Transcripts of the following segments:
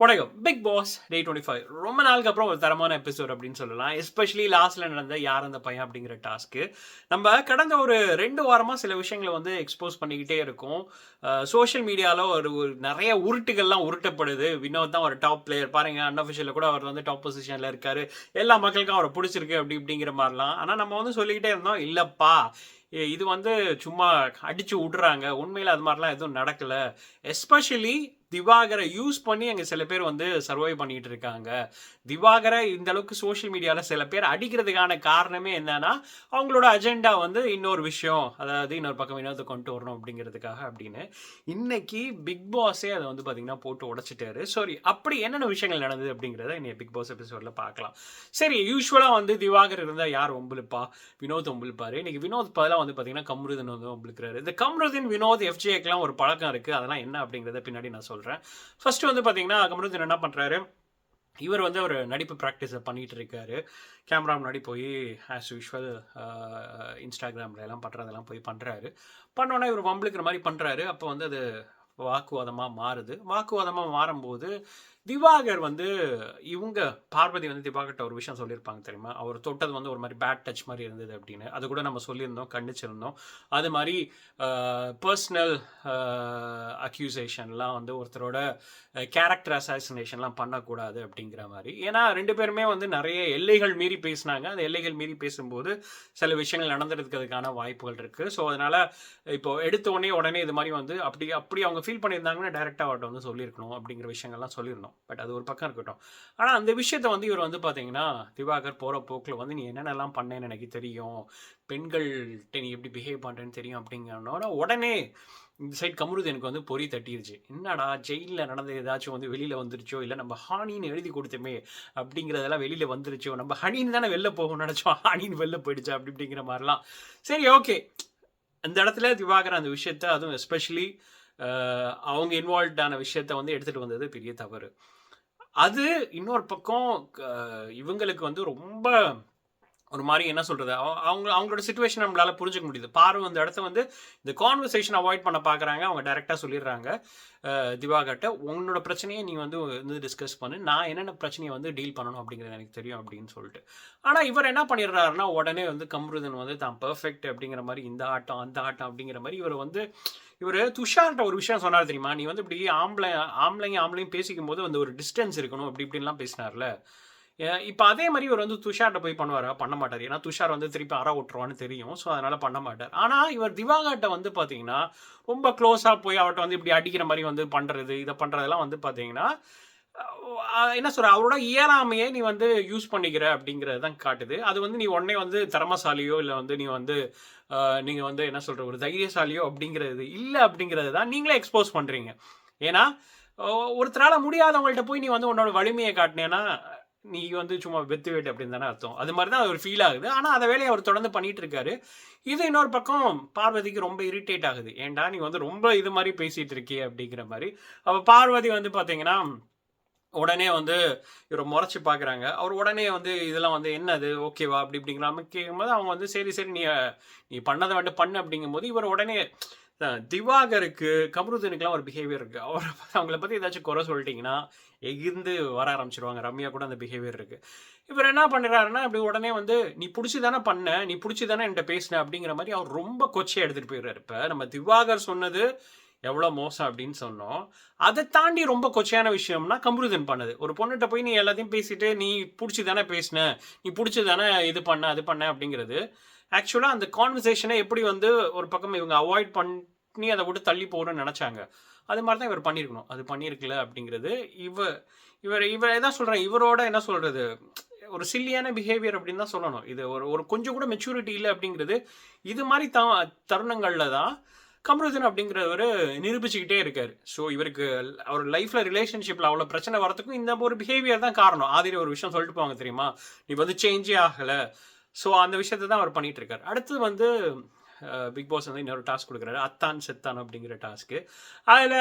வணக்கம். Big pass டே 25 ரொம்ப நாளுக்கு அப்புறம் ஒரு தரமான எபிசோட் அப்படின்னு சொல்லலாம். எஸ்பெஷலி லாஸ்ட்ல நடந்த யார் அந்த பையன் அப்படிங்கிற டாஸ்க்கு. நம்ம கடந்த ஒரு 2 வாரமா சில விஷயங்கள வந்து எக்ஸ்போஸ் பண்ணிக்கிட்டே இருக்கோம். சோஷியல் மீடியால ஒரு ஒரு நெறைய உருட்டுகள்லாம் உருட்டப்படுது. வினோத் தான் ஒரு டாப் பிளேயர். பாருங்க அன்அஃபிஷியலா கூட அவர் வந்து டாப் பொசிஷன்ல இருக்காரு. எல்லா மக்களுக்கும் அவர புடிச்சிருக்கு அப்படி இப்படிங்கிற மாரிலாம். ஆனா நம்ம வந்து சொல்லிக்கிட்டே இருந்தோம், இல்லப்பா இது வந்து சும்மா அடிச்சு உடுறாங்க. உண்மையில அது மாரிலாம் எதுவும் நடக்கல. எஸ்பெஷலி திவாகர யூஸ் பண்ணி அங்க சில பேர் வந்து சர்வைவ் பண்ணிட்டு இருக்காங்க. திவாகர இந்த அளவுக்கு சோஷியல் மீடியால சில பேர் அடிக்கிறதுக்கான காரணமே என்னன்னா, அவங்களோட அஜெண்டா வந்து இன்னொரு விஷயம். அதாவது இன்னொரு பக்கம் வினோத கொண்டு வரணும் அப்படிங்கிறதுக்காக அப்படின்னு. இன்னைக்கு பிக் பாஸே அத வந்து பார்த்தீங்கன்னா போட்டு உடைச்சுட்டாரு. சரி அப்படி என்னென்ன விஷயங்கள் நடந்தது அப்படிங்கிறத இன்னைய பிக் பாஸ் எபிசோட்ல பார்க்கலாம். சரி யூசுவலா வந்து திவாகர் இருந்தா யார் வம்பிழுப்பா? வினோத் வம்பிழுப்பாரு. இன்னைக்கு வினோத் பதிலா வந்து பார்த்தீங்கன்னா, கம்ருதீன் வந்து வம்பிழுக்கிறாரு. இந்த கம்ருதீன், வினோத், எஃப்ஜேக்குலாம் ஒரு பழக்கம் இருக்கு. அதெல்லாம் என்ன அப்படிங்கிறத பின்னாடி நான் சொல்றேன். ஃபர்ஸ்ட் வந்து பார்த்தீங்கன்னா, கம்ருதீன் என்ன பண்றாரு? இவர் வந்து ஒரு நடிப்பு பிராக்டிஸ பண்ணிட்டு இருக்காரு. கேமரா முன்னாடி போய் ஆஸ் யூசுவல் இன்ஸ்டாகிராம்ல எல்லாம் பண்றதெல்லாம் போய் பண்றாரு. பண்ணோனே இவர் வம்பிழுக்கிற மாரி பண்றாரு. அப்போ வந்து அது வாக்குவாதமா மாறுது. வாக்குவாதமா மாறும்போது, திவாகர் வந்து இவுங்க பார்வதி வந்து திவாகர்ட்ட ஒரு விஷயம் சொல்லியிருப்பாங்க தெரியுமா? அவர் தொட்டது வந்து ஒரு மாரி பேட் டச் மாரி இருந்தது அப்படின்னு. அது கூட நம்ம சொல்லியிருந்தோம், கண்டிச்சிருந்தோம். அது மாரி பெர்சனல் அ அக்யூசேஷன்லாம் வந்து ஒருத்தரோட கேரக்டர் அசாசினேஷன்லாம் பண்ணக்கூடாது அப்படிங்கிற மாரி. ஏன்னா 2 பேருமே வந்து நெறைய எல்லைகள் மீறி பேசினாங்க. அந்த எல்லைகள் மீறி பேசும்போது சில விஷயங்கள் நடந்திருக்கிறதுக்கான வாய்ப்புகள் இருக்கு. ஸோ அதனால இப்போ எடுத்த உடனே இது மாரி வந்து அப்படி அப்படி அவங்க ஃபீல் பண்ணியிருந்தாங்கன்னா டைரக்ட்டா அவர்ட்ட வந்து சொல்லியிருக்கணும் அப்படிங்கிற விஷயங்கள்லாம் சொல்லியிருந்தோம். பட் அது ஒரு பக்கம் இருக்கட்டும். ஆனா அந்த விஷயத்த வந்து இவர் வந்து பார்த்தீங்கன்னா, திவாகர் போற போக்குல வந்து நீ என்னென்னலாம் பண்ணேன்னு எனக்கு தெரியும். பெண்கள்ட்ட நீ எப்படி பிஹேவ் பண்றேன்னு தெரியும் அப்படிங்கனோன உடனே இந்த சைடு கமருதீனுக்கு வந்து பொறி தட்டிருச்சு. என்னடா ஜெயில்ல நடந்தது ஏதாச்சும் வந்து வெளியில வந்துருச்சோ, இல்ல நம்ம ஹானின்னு எழுதி குடுத்தோமே அப்படிங்கிறதெல்லாம் வெளியில வந்துருச்சோ, நம்ம ஹனின்னு தானே வெளில போகும்னு நெனச்சோம். ஹனின்னு வெளில போயிடுச்சா அப்படி இப்படிங்கிற மாரிலாம். சரி ஓகே. அந்த இடத்துல திவாகர் அந்த விஷயத்த அதுவும் எஸ்பெஷலி அ அவங்க இன்வால்வ்ட் ஆன விஷயத்த வந்து எடுத்துட்டு வந்தது பெரிய தவறு. அது இன்னொரு பக்கம் க இவங்களுக்கு வந்து ரொம்ப ஒரு மாரி என்ன சொல்றது? அவங்களோட சிச்சுவேஷன் நம்மளால புரிஞ்சுக்க முடியுது. பாரு அந்த இடத்த வந்து இந்த கான்வர்சேஷன் அவாய்ட் பண்ண பார்க்குறாங்க. அவங்க டைரக்ட்டா சொல்லிடுறாங்க. திவாகர்ட்ட உன்னோட பிரச்சனைய நீ வந்து டிஸ்கஸ் பண்ணு. நான் என்னென்ன பிரச்சனைய வந்து டீல் பண்ணணும் அப்படிங்கிறது எனக்கு தெரியும் அப்படின்னு சொல்லிட்டு. ஆனா இவர் என்ன பண்ணிடுறாருன்னா, உடனே வந்து கம்ருதீன் வந்து தான் பெர்ஃபெக்ட் அப்படிங்கிற மாரி இந்த ஆட்டம், அந்த ஆட்டம் அப்படிங்கிற மாரி இவரு துஷார்ட்ட ஒரு விஷயம் சொன்னாரு தெரியுமா? நீ வந்து இப்படி ஆம்பளையும் பேசிக்கும்போது வந்து ஒரு டிஸ்டன்ஸ் இருக்கணும் அப்படி இப்படின்லாம் பேசினார்ல. இப்ப அதே மாரி இவர் வந்து துஷார்ட்ட போய் பண்ணுவாரா? பண்ண மாட்டாரு. ஏன்னா துஷார் வந்து திருப்பி அற விட்டுருவான்னு தெரியும். ஸோ அதனால பண்ண மாட்டார். ஆனா இவர் திவாகர்ட்ட வந்து பார்த்தீங்கன்னா, ரொம்ப க்ளோஸா போய் அவர்ட்ட வந்து இப்படி அடிக்கிற மாரி வந்து பண்றது, இத பண்றதெல்லாம் வந்து பார்த்தீங்கன்னா, என்ன சொல்றது? அவரோட இயலாமைய நீ வந்து யூஸ் பண்ணிக்கிற அப்படிங்கிறது தான் காட்டுது. அது வந்து நீ உடனே வந்து திறமைசாலியோ, இல்ல வந்து நீ வந்து நீங்க வந்து என்ன சொல்றது? ஒரு தைரியசாலியோ அப்படிங்கிறது இல்ல அப்படிங்கிறது தான் நீங்களே எக்ஸ்போஸ் பண்றீங்க. ஏன்னா, ஒ ஒருத்தரால முடியாதவங்கள்ட்ட போய் நீ வந்து உன்னோட வலிமைய காட்டினேன்னா, நீ வந்து சும்மா வெத்து வேட்டு அப்படின்னு தானே அர்த்தம். அது மாரி தான் ஒரு ஃபீல் ஆகுது. ஆனா, அந்த வேலைய அவர் தொடர்ந்து பண்ணிட்டு இருக்காரு. இது இன்னொரு பக்கம் பார்வதிக்கு ரொம்ப இரிட்டேட் ஆகுது. ஏன்டா நீ வந்து ரொம்ப இது மாரி பேசிட்டு இருக்கியே அப்படிங்கிற மாரி. அப்ப பார்வதி வந்து பார்த்தீங்கன்னா, உடனே வந்து இவர மொறச்சு பார்க்குறாங்க. அவர் உடனே வந்து இதெல்லாம் வந்து என்னது ஓகேவா? அப்படி இப்படிங்கிற மாரி கேட்கும்போது, அவங்க வந்து சரி, சரி நீ பண்ணத வந்து பண்ணு அப்படிங்கும்போது, இவர் உடனே திவாகருக்கு, கமருதீனுக்குலாம் ஒரு பிஹேவியர் இருக்கு. அவங்கள பத்தி ஏதாச்சும் குறை சொல்ட்டீங்கன்னா, எகிர்ந்து வர ஆரம்பிச்சுருவாங்க. ரம்யா கூட அந்த பிஹேவியர் இருக்கு. இவர் என்ன பண்ணுறாருன்னா, அப்படி உடனே வந்து "நீ புடிச்சு தானே பண்ண, நீ புடிச்சு தானே என்ட்ட பேசின" அப்படிங்கிற மாரி அவர் ரொம்ப கொச்சையா எடுத்துட்டு போயிடுறாரு. இப்ப நம்ம திவாகர் சொன்னது எவ்வளோ மோசம் அப்படின்னு சொன்னோம். அத தாண்டி ரொம்ப கொச்சையான விஷயம்னா கம்ருதீன் பண்ணது. ஒரு பொண்ணுட்ட போய் நீ எல்லாத்தையும் பேசிட்டு, "நீ புடிச்சு தானே பேசின, நீ புடிச்சு தானே இது பண்ண, அது பண்ண" அப்படிங்கிறது. ஆக்சுவலா அந்த கான்வர்சேஷன எப்படி வந்து ஒரு பக்கம் இவங்க அவாய்ட் பண்ணி அத விட்டு தள்ளி போகணும்னு நெனச்சாங்க. அது மாரி தான் இவர் பண்ணியிருக்கணும். அது பண்ணியிருக்கல அப்படிங்கிறது இவ இவர் இவர் என்ன சொல்றேன், இவரோட என்ன சொல்றது, ஒரு சில்லியான பிஹேவியர் அப்படின்னு தான் சொல்லணும். இது ஒரு ஒரு கொஞ்சம் கூட மெச்சூரிட்டி இல்ல அப்படிங்கிறது, இது மாரி தருணங்கள்ல தான் கம்ருதீன் அப்படிங்கிறவரு நிரூபிச்சுக்கிட்டே இருக்காரு. ஸோ இவருக்கு அவர் லைஃப்ல ரிலேஷன்ஷிப்ல அவ்வளோ பிரச்சனை வரதுக்கும் இந்த ஒரு பிஹேவியர் தான் காரணம். ஆதிர ஒரு விஷயம் சொல்லிட்டு போவாங்க தெரியுமா? "நீ வந்து சேஞ்சே ஆகல." ஸோ அந்த விஷயத்த தான் அவர் பண்ணிட்டு இருக்காரு. அடுத்தது வந்து பிக் பாஸ் வந்து இன்னொரு டாஸ்க் குடுக்குறாரு. அத்தான் செத்தான் அப்படிங்கிற டாஸ்க்கு. அதுல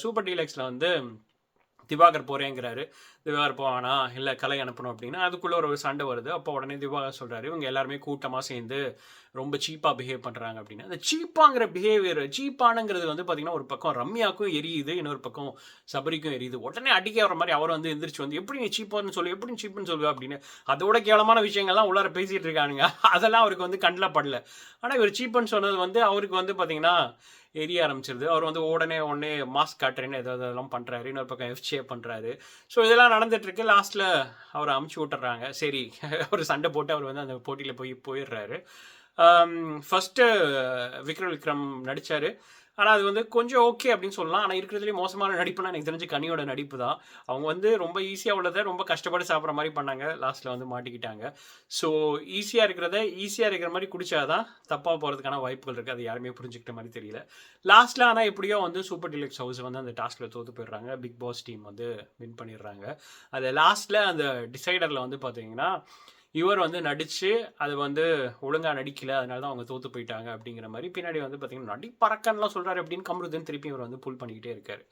சூப்பர் டீலக்ஸ்ல வந்து திவாகர் போகிறேங்கிறாரு. திவாகர் போவானா இல்லை கலை அனுப்பணும் அப்படின்னா அதுக்குள்ளே ஒரு சண்டை வருது. அப்போ உடனே திவாகர் சொல்கிறாரு இவங்க எல்லாருமே கூட்டமாக சேர்ந்து ரொம்ப சீப்பாக பிஹேவ் பண்ணுறாங்க அப்படின்னு. அந்த சீப்பாங்கிற பிஹேவியர் சீப்பானுங்கிறது வந்து பார்த்திங்கன்னா ஒரு பக்கம் ரம்யாவுக்கும் எரியுது, இன்னொரு பக்கம் சபரிக்கும் எரியுது. உடனே அடிக்க வர மாதிரி அவர் வந்து எந்திரிச்சு வந்து எப்படி நீ சீப்பான்னு சொல்லு, எப்படி நீ சீப்புன்னு சொல்லுவா அப்படின்னு. அதோட கேவலமான விஷயங்கள்லாம் உள்ளார பேசிகிட்டு இருக்கானுங்க. அதெல்லாம் அவருக்கு வந்து கண்ணில் படல. ஆனால் இவர் சீப்புன்னு சொன்னது வந்து அவருக்கு வந்து பார்த்திங்கன்னா எரிய ஆரம்பிச்சிருது. அவர் வந்து உடனே மாஸ்க் காட்டுறேன்னு அதெல்லாம் பண்ணுறாரு. இன்னொரு பக்கம் எஃப்சிஏ பண்ணுறாரு. ஸோ இதெல்லாம் நடந்துகிட்ருக்கு. லாஸ்ட்டில் அவரை அமுச்சு விட்டுறாங்க. சரி அவர் சண்டை போட்டு அவர் வந்து அந்த போட்டியில் போயிடுறாரு. ஃபஸ்ட்டு விக்ரம் நடித்தார். ஆனால் அது வந்து கொஞ்சம் ஓகே அப்படின்னு சொல்லலாம். ஆனால் இருக்கிறதுலேயே மோசமான நடிப்புனா எனக்கு தெரிஞ்சு கனியோட நடிப்பு தான். அவங்க வந்து ரொம்ப ஈஸியாக உள்ளதை ரொம்ப கஷ்டப்பட்டு சாப்பிட்ற மாதிரி பண்ணாங்க. லாஸ்ட்டில் வந்து மாட்டிக்கிட்டாங்க. ஸோ ஈஸியாக இருக்கிற மாதிரி குடிச்சாதான் தப்பாக போகிறதுக்கான வாய்ப்புகள் இருக்குது. அது யாருமே புரிஞ்சுக்கிட்ட மாதிரி தெரியல. லாஸ்ட்டில் ஆனால் எப்படியோ வந்து சூப்பர் டீலக்ஸ் ஹவுஸ் வந்து அந்த டாஸ்கில் தோற்று போயிடுறாங்க. பிக் பாஸ் டீம் வந்து வின் பண்ணிடுறாங்க. அது லாஸ்ட்டில் அந்த டிசைடரில் வந்து பார்த்தீங்கன்னா இவர் வந்து நடித்து அது வந்து ஒழுங்காக நடிக்கல, அதனால தான் அவங்க தோற்று போயிட்டாங்க அப்படிங்கிற மாதிரி பின்னாடி வந்து பார்த்தீங்கன்னா நடிப்பறக்கன்லாம் சொல்கிறாரு அப்படின்னு கமருதன் திருப்பி இவர் வந்து புல் பண்ணிக்கிட்டே இருக்காரு.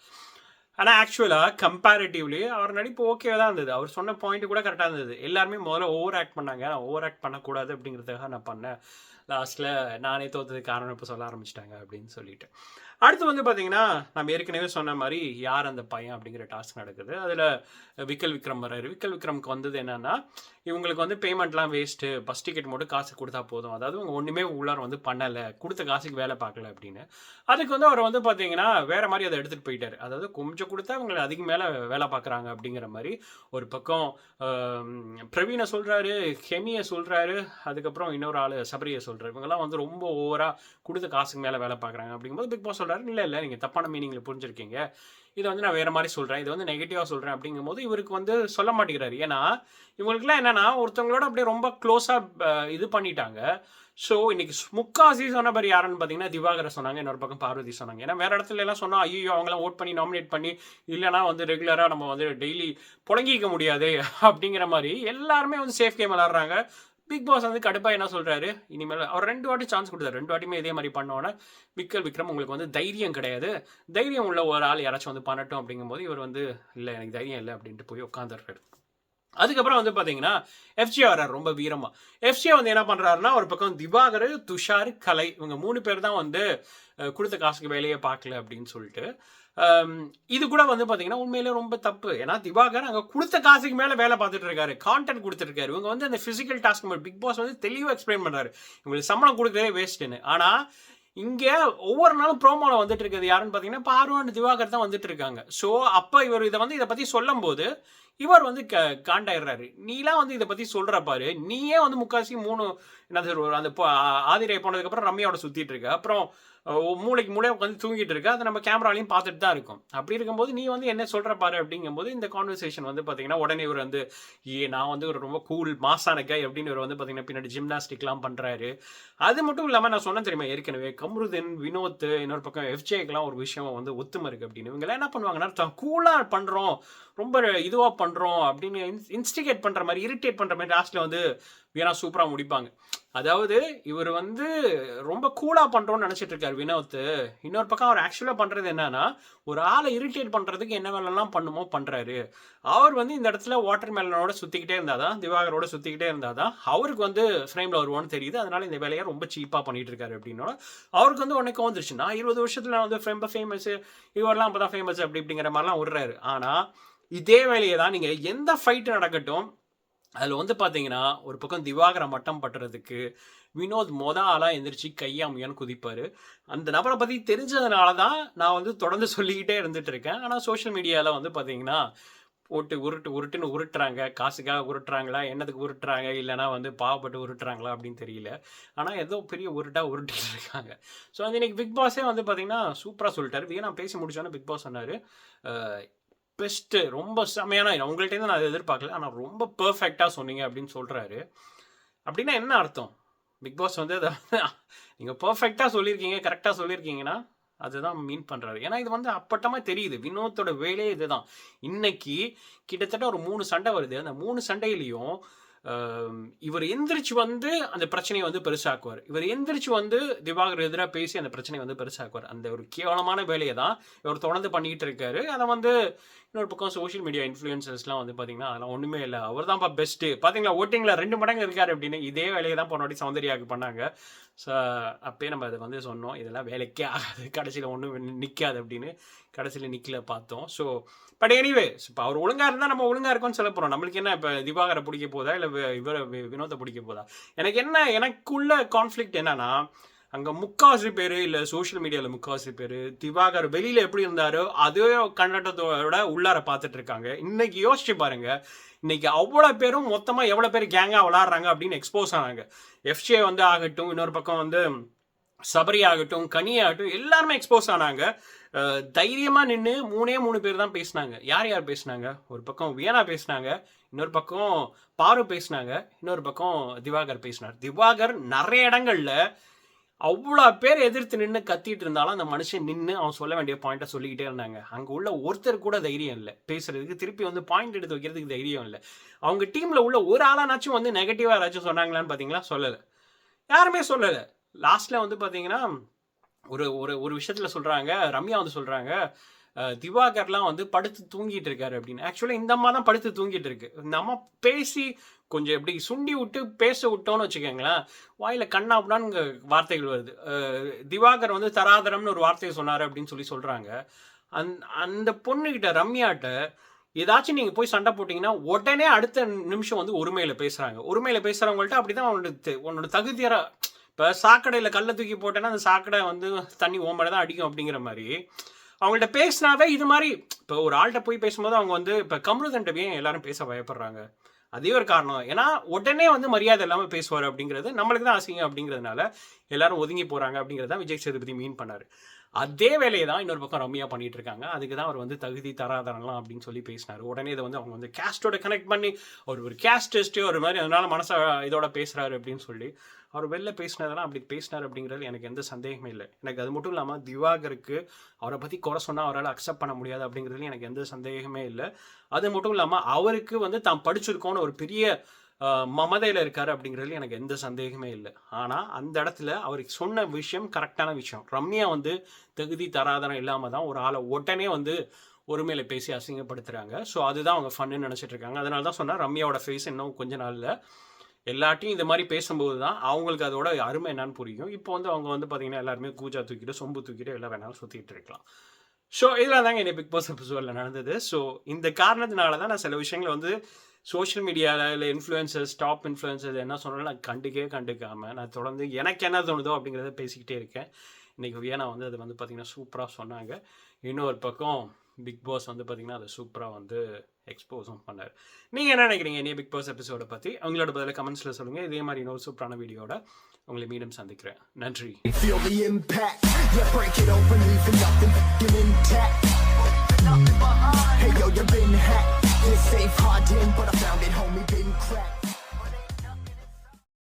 ஆனால் ஆக்சுவலாக கம்பேரிட்டிவ்லி அவர் நடிப்பு ஓகே தான் இருந்தது. அவர் சொன்ன பாயிண்ட் கூட கரெக்டாக இருந்தது. எல்லாருமே முதல்ல ஓவர் ஆக்ட் பண்ணாங்க. நான் ஓவர் ஆக்ட் பண்ணக்கூடாது அப்படிங்கிறதுக்காக நான் பண்ணேன். லாஸ்ட்டில் நானே தோற்றதுக்கு காரணம் இப்போ சொல்ல ஆரம்பிச்சிட்டாங்க அப்படின்னு சொல்லிட்டு. அடுத்து வந்து பார்த்தீங்கன்னா நம்ம ஏற்கனவே சொன்ன மாதிரி யார் அந்த பையன் அப்படிங்கிற டாஸ்க் நடக்குது. அதில் விக்ரம் வர்றாரு. விக்ரமுக்கு வந்தது என்னென்னா இவங்களுக்கு வந்து பேமெண்ட்லாம் வேஸ்ட்டு, பஸ் டிக்கெட் மட்டும் காசு கொடுத்தா போதும், அதாவது அவங்க ஒன்றுமே உள்ளார வந்து பண்ணலை, கொடுத்த காசுக்கு வேலை பார்க்கல அப்படின்னு. அதுக்கு வந்து அவர் வந்து பார்த்தீங்கன்னா வேறு மாதிரி அதை எடுத்துகிட்டு போயிட்டார். அதாவது கொஞ்சம் கொடுத்தா அவங்களை அதிகம் மேலே வேலை பார்க்குறாங்க அப்படிங்கிற மாதிரி. ஒரு பக்கம் பிரவீனை சொல்கிறாரு, ஹெமியை சொல்கிறாரு, அதுக்கப்புறம் இன்னொரு ஆள் சபரியை சொல்கிறார். இவங்கெல்லாம் வந்து ரொம்ப ஓவராக கொடுத்த காசுக்கு மேலே வேலை பார்க்குறாங்க அப்படிங்கும்போது பிக் பாஸ் சொல்கிறாரு இல்லை நீங்கள் தப்பான மீனிங்கில் புரிஞ்சிருக்கீங்க, இதை வந்து நான் வேறு மாதிரி சொல்கிறேன், இது வந்து நெகட்டிவாக சொல்கிறேன் அப்படிங்கும்போது இவருக்கு வந்து சொல்ல மாட்டேங்கிறாரு. ஏன்னா இவங்களுக்குலாம் என்னென்னா ஒருத்தவங்களோட அப்படியே ரொம்ப க்ளோஸாக இது பண்ணிட்டாங்க. ஸோ இன்னைக்கு முக்காசி சொன்ன மாதிரி யாருன்னு பார்த்தீங்கன்னா திவாகரை சொன்னாங்க, இன்னொரு பக்கம் பார்வதி சொன்னாங்க. ஏன்னா வேறு இடத்துல எல்லாம் சொன்னால் ஐயோ அவங்களாம் ஓட் பண்ணி நாமினேட் பண்ணி இல்லைனா வந்து ரெகுலராக நம்ம வந்து டெய்லி புழங்கிக்க முடியாது அப்படிங்கிற மாதிரி எல்லாருமே வந்து சேஃப் கேம் விளாட்றாங்க. பிக் பாஸ் வந்து கடுப்பாக என்ன சொல்கிறாரு, இனிமேல் அவர் 2 வாட்டி சான்ஸ் கொடுத்தாரு. 2 வாட்டியுமே இதே மாதிரி பண்ணோன்னே விக்ரம் உங்களுக்கு வந்து தைரியம் கிடையாது, தைரியம் உள்ள ஒரு ஆள் யாராச்சும் வந்து பண்ணட்டும் அப்படிங்கும்போது இவர் வந்து இல்லை எனக்கு தைரியம் இல்லை அப்படின்ட்டு போய் உட்காந்துடுறாரு. அதுக்கப்புறம் வந்து பார்த்தீங்கன்னா எஃப்ஜே வர்றாரு ரொம்ப வீரமாக. எஃப்ஜே வந்து என்ன பண்ணுறாருன்னா ஒரு பக்கம் திவாகர், துஷார், கலை இவங்க 3 பேர் தான் வந்து கொடுத்த காசுக்கு வேலையை பார்க்கல அப்படின்னு சொல்லிட்டு. இது கூட வந்து பார்த்தீங்கன்னா உண்மையிலே ரொம்ப தப்பு. ஏன்னா திவாகர் அங்கே கொடுத்த காசுக்கு மேலே வேலை பார்த்துட்டு இருக்காரு, கான்டென்ட் கொடுத்துருக்காரு. இவங்க வந்து அந்த ஃபிசிக்கல் டாஸ்க் பிக் பாஸ் வந்து தெளிவாக எக்ஸ்பிளைன் பண்ணுறாரு, இவங்களுக்கு சம்பளம் கொடுக்குறதே வேஸ்ட்டுன்னு. ஆனால் இங்கே ஒவ்வொரு நாளும் ப்ரோமோவில் வந்துட்டு இருக்கிறது யாருன்னு பார்த்தீங்கன்னா பார்வன் திவாகர் தான் வந்துட்டு இருக்காங்க. ஸோ அப்போ இவர் இதை பற்றி சொல்லும் போது இவர் வந்து காண்டாயிடுறாரு. நீலாம் வந்து இதை பற்றி சொல்கிற பாரு, நீயே வந்து முக்காசி 3 என்ன சொல்ற அந்த ஆதிரை போனதுக்கப்புறம் ரம்யாவோட சுற்றிட்டு இருக்க, அப்புறம் மூளைக்கு உட்காந்து தூங்கிட்டு இருக்க, அதை நம்ம கேமராலையும் பார்த்துட்டு தான் இருக்கும். அப்படி இருக்கும்போது நீ வந்து என்ன சொல்கிற பாரு அப்படிங்கும்போது இந்த கான்வர்சேஷன் வந்து பார்த்தீங்கன்னா உடனே இவர் வந்து நான் வந்து ஒரு ரொம்ப கூல் மாசான கை அப்படின்னு இவர் வந்து பார்த்தீங்கன்னா பின்னாடி ஜிம்னாஸ்டிக்லாம் பண்ணுறாரு. அது மட்டும் இல்லாமல் நான் சொன்னேன் தெரியுமா ஏற்கனவே, கம்ருதீன், வினோத், இன்னொரு பக்கம் எஃப்ஜேக்கெலாம் ஒரு விஷயம் வந்து ஒத்துமை இருக்குது அப்படின்னு. இவங்கெல்லாம் என்ன பண்ணுவாங்கன்னா கூலாக பண்ணுறோம், ரொம்ப இதுவாக பண்ணுறோம் அப்படின்னு இன்ஸ்டிகேட் பண்ணுற மாதிரி, இரிட்டேட் பண்ணுற மாதிரி லாஸ்ட்டில் வந்து வீணா சூப்பராக முடிப்பாங்க. அதாவது இவர் வந்து ரொம்ப கூலாக பண்ணுறோன்னு நினச்சிட்டு இருக்காரு வினோத். இன்னொரு பக்கம் அவர் ஆக்சுவலாக பண்ணுறது என்னன்னா ஒரு ஆளை இரிட்டேட் பண்ணுறதுக்கு என்ன வேலைலாம் பண்ணுமோ பண்ணுறாரு. அவர் வந்து இந்த இடத்துல வாட்டர் மெலனோட சுற்றிக்கிட்டே இருந்தாதான், திவாகரோட சுற்றிக்கிட்டே இருந்தாதான் அவருக்கு வந்து ஃப்ரேமில் வருவான்னு தெரியுது. அதனால இந்த வேலையை ரொம்ப சீப்பாக பண்ணிட்டு இருக்காரு அப்படின்னா அவருக்கு வந்து உடனே வந்துருச்சு, நான் 20 வருஷத்தில் வந்து ரொம்ப ஃபேமஸ், இவரெல்லாம் அப்போ தான் ஃபேமஸ் அப்படி இப்படிங்கிற மாதிரிலாம் விடுறாரு. ஆனால் இதே வேலையை தான் நீங்கள் எந்த ஃபைட்டு நடக்கட்டும் அதில் வந்து பார்த்தீங்கன்னா ஒரு பக்கம் திவாகரை மட்டம் பட்டுறதுக்கு வினோத் ஆளாக எந்திரிச்சு கையாமையான்னு குதிப்பார். அந்த நபரை பற்றி தெரிஞ்சதுனால தான் நான் வந்து தொடர்ந்து சொல்லிக்கிட்டே இருந்துட்டு இருக்கேன். ஆனால் சோஷியல் மீடியாவில் வந்து பார்த்தீங்கன்னா போட்டு உருட்டுன்னு உருட்டுறாங்க. காசுக்காக உருட்டுறாங்களா, என்னதுக்கு உருட்டுறாங்க, இல்லைனா வந்து பாவப்பட்டு உருட்டுறாங்களா அப்படின்னு தெரியல. ஆனால் ஏதோ பெரிய உருட்டிட்டு இருக்காங்க. ஸோ வந்து இன்னைக்கு பிக் பாஸே வந்து பார்த்தீங்கன்னா சூப்பராக சொல்லிட்டாரு. நான் பேசி முடிச்சோன்னே பிக் பாஸ் சொன்னார், பெஸ்ட்டு, ரொம்ப செம்மையான, உங்கள்கிட்ட நான் அதை எதிர்பார்க்கல, ஆனால் ரொம்ப பர்ஃபெக்டாக சொன்னீங்க அப்படின்னு சொல்கிறாரு. அப்படின்னா என்ன அர்த்தம்? பிக் பாஸ் வந்து அதை நீங்கள் பர்ஃபெக்டாக சொல்லியிருக்கீங்க, கரெக்டாக சொல்லியிருக்கீங்கன்னா அதுதான் மீன் பண்ணுறாரு. ஏன்னா இது வந்து அப்பட்டமாக தெரியுது, வினோத்தோட வேலையே இதுதான். இன்னைக்கு கிட்டத்தட்ட ஒரு 3 சண்டை வருது. அந்த 3 சண்டையிலையும் இவர் எந்திரிச்சு வந்து அந்த பிரச்சனையை வந்து பெருசாக்குவார். இவர் எந்திரிச்சு வந்து திவாகர் எதிராக பேசி அந்த பிரச்சனையை வந்து பெருசாக்குவார். அந்த ஒரு கேவலமான வேலையை தான் இவர் தொடர்ந்து பண்ணிக்கிட்டு இருக்காரு. அதை வந்து இன்னொரு பக்கம் சோஷியல் மீடியா இன்ஃப்ளூயன்சர்ஸ்லாம் வந்து பார்த்தீங்கன்னா அதெல்லாம் ஒன்றுமே இல்லை, அவர் தான்ப்பா பெஸ்ட்டு, பார்த்தீங்களா ஓட்டிங்கில் 2 மடங்கு இருக்காரு அப்படின்னு இதே வேலையை தான் போனாடி சௌந்தர்யாவுக்கு பண்ணாங்க. ஸோ அப்பயே நம்ம அதை வந்து சொன்னோம், இதெல்லாம் வேலைக்கே ஆகாது, கடைசியில் ஒன்றும் நிற்காது அப்படின்னு. கடைசியில் நிற்கல பார்த்தோம். ஸோ பட் எனிவேஸ் இப்போ அவர் ஒழுங்காக இருந்தால் நம்ம ஒழுங்காக இருக்கோம்னு சொல்ல போகிறோம். நம்மளுக்கு என்ன இப்போ திவாகரை பிடிக்க போதா இல்லை இவரை வினோத்தை பிடிக்க போதா? எனக்குள்ள கான்ஃப்ளிக்ட் என்னன்னா, அங்கே முக்காவாசி பேர் இல்லை சோஷியல் மீடியாவில் முக்காவாசி பேர் திவாகர் வெளியில் எப்படி இருந்தாரோ அதே கண்ணோட்டத்தோட உள்ளார பார்த்துட்டு இருக்காங்க. இன்னைக்கு யோசிச்சு பாருங்க, இன்னைக்கு அவ்வளோ பேரும் மொத்தமாக எவ்வளோ பேர் கேங்காக விளாட்றாங்க அப்படின்னு எக்ஸ்போஸ் ஆனாங்க. எஃப்ஜே வந்து ஆகட்டும், இன்னொரு பக்கம் வந்து சபரி ஆகட்டும், கனி ஆகட்டும், எல்லாருமே எக்ஸ்போஸ் ஆனாங்க. தைரியமாக நின்று 3 பேர் தான் பேசினாங்க. யார் பேசினாங்க? ஒரு பக்கம் வியனா பேசினாங்க, இன்னொரு பக்கம் பாரு பேசினாங்க, இன்னொரு பக்கம் திவாகர் பேசினார். திவாகர் நிறைய இடங்கள்ல அவ்வளோ பேர் எதிர்த்து நின்று கத்திட்டு இருந்தாலும் அந்த மனுஷன் நின்று அவன் சொல்ல வேண்டிய பாயிண்ட்டை சொல்லிக்கிட்டே இருந்தாங்க. அங்கே உள்ள ஒருத்தர் கூட தைரியம் இல்லை பேசுறதுக்கு, திருப்பி வந்து பாயிண்ட் எடுத்து வைக்கிறதுக்கு தைரியம் இல்லை. அவங்க டீமில் உள்ள ஒரு ஆளானாச்சும் வந்து நெகட்டிவாக ஏதாச்சும் சொன்னாங்களான்னு பார்த்தீங்களா? சொல்லலை, யாருமே சொல்லலை. லாஸ்ட்டில் வந்து பார்த்தீங்கன்னா ஒரு விஷயத்தில் சொல்கிறாங்க, ரம்யா வந்து சொல்கிறாங்க, திவாகர்லாம் வந்து படுத்து தூங்கிட்டு இருக்காரு அப்படின்னு. ஆக்சுவலாக இந்த அம்மா தான் படுத்து தூங்கிட்டு இருக்கு. இந்த அம்மா பேசி கொஞ்சம் எப்படி சுண்டி விட்டு பேச விட்டோன்னு வச்சுக்கோங்களேன், வாயில் கண்ணாப்புடான்னு வார்த்தைகள் வருது. திவாகர் வந்து தராதரம்னு ஒரு வார்த்தையை சொன்னார் அப்படின்னு சொல்கிறாங்க. அந்த பொண்ணுக்கிட்ட ரம்யாட்ட ஏதாச்சும் நீங்கள் போய் சண்டை போட்டிங்கன்னா உடனே அடுத்த நிமிஷம் வந்து ஒருமையில் பேசுகிறாங்க. ஒருமையில் பேசுகிறவங்கள்ட்ட அப்படி தான் உன்னோட தகுதியாக, இப்போ சாக்கடையில் கல்லை தூக்கி போட்டேன்னா அந்த சாக்கடை வந்து தண்ணி ஓம்படை தான் அடிக்கும் அப்படிங்கிற மாதிரி அவங்கள்ட்ட பேசினாவே இது மாதிரி. இப்போ ஒரு ஆள்கிட்ட போய் பேசும்போது அவங்க வந்து இப்போ கமருதன்ட்டவே எல்லாரும் பேச பயப்படுறாங்க. அதே ஒரு காரணம், ஏன்னா உடனே வந்து மரியாதை இல்லாமல் பேசுவார் அப்படிங்கிறது நம்மளுக்கு தான் அசிங்கம் அப்படிங்கிறதுனால எல்லாரும் ஒதுங்கி போகிறாங்க அப்படிங்கிறத விஜய் சேதுபதி மீன் பண்ணார். அதே வேலையை தான் இன்னொரு பக்கம் ரம்யா பண்ணிட்டு இருக்காங்க. அதுக்கு தான் அவர் வந்து தகுதி தராதரலாம் அப்படின்னு சொல்லி பேசினார். உடனே இதை வந்து அவங்க வந்து கேஸ்டோட கனெக்ட் பண்ணி ஒரு கேஸ்ட் டெஸ்ட்டு ஒரு மாதிரி அதனால மனசை இதோட பேசுகிறாரு அப்படின்னு சொல்லி அவர் வெளில பேசினதெல்லாம் அப்படி பேசினார் அப்படிங்கிறது எனக்கு எந்த சந்தேகமே இல்லை. எனக்கு அது மட்டும் இல்லாமல் திவாகருக்கு அவரை பற்றி குறை சொன்னால் அவரால் அக்செப்ட் பண்ண முடியாது அப்படிங்கிறதுல எனக்கு எந்த சந்தேகமே இல்லை. அது மட்டும் இல்லாமல் அவருக்கு வந்து தான் படிச்சிருக்கோன்னு ஒரு பெரிய மமதையில் இருக்காரு அப்படிங்கிறதுல எனக்கு எந்த சந்தேகமே இல்லை. ஆனால் அந்த இடத்துல அவருக்கு சொன்ன விஷயம் கரெக்டான விஷயம். ரம்யா வந்து தகுதி தராதரம் இல்லாமல் தான் ஒரு ஆளை உடனே வந்து ஒருமையில பேசி அசிங்கப்படுத்துகிறாங்க. ஸோ அதுதான் அவங்க ஃபன்னு நினச்சிட்டு இருக்காங்க. அதனால தான் சொன்னால் ரம்யாவோட ஃபேஸ் இன்னும் கொஞ்ச நாளில் எல்லாட்டையும் இந்த மாதிரி பேசும்போது தான் அவங்களுக்கு அதோட அருமை என்னன்னு புரியும். இப்போ வந்து அவங்க வந்து பார்த்தீங்கன்னா எல்லாருமே கூஜா தூக்கிட்டு சொம்பு தூக்கிட்டு எல்லாம் வேணாலும் சுற்றிட்டு இருக்கலாம். ஸோ இதெல்லாம் தாங்க என்னை பிக் பாஸ் எபிசோடில் நடந்தது. ஸோ இந்த காரணத்தினால தான் நான் சில விஷயங்களை வந்து சோஷியல் மீடியாவில் இல்லை இன்ஃப்ளூயன்சர்ஸ் டாப் இன்ஃப்ளூயன்சர்ஸ் என்ன சொன்னாலும் நான் கண்டுக்காமல் நான் தொடர்ந்து எனக்கு என்ன தோணுதோ அப்படிங்கிறத பேசிக்கிட்டே இருக்கேன். இன்றைக்கி வியனா வந்து அது வந்து பார்த்திங்கன்னா சூப்பராக சொன்னாங்க. இன்னொரு பக்கம் பிக் பாஸ் வந்து பார்த்திங்கன்னா அதை சூப்பராக வந்து எக்ஸ்போஸும் பண்ணார். நீங்கள் என்ன நினைக்கிறீங்க இனி பிக் பாஸ் எபிசோடை பற்றி? அவங்களோட பதில் கமெண்ட்ஸில் சொல்லுங்கள். இதே மாதிரி இன்னொரு சூப்பரான வீடியோட உங்களை மீண்டும் சந்திக்கிறேன். நன்றி. Hey yo, you've been hacked. This safe hard in, but I found it, homie.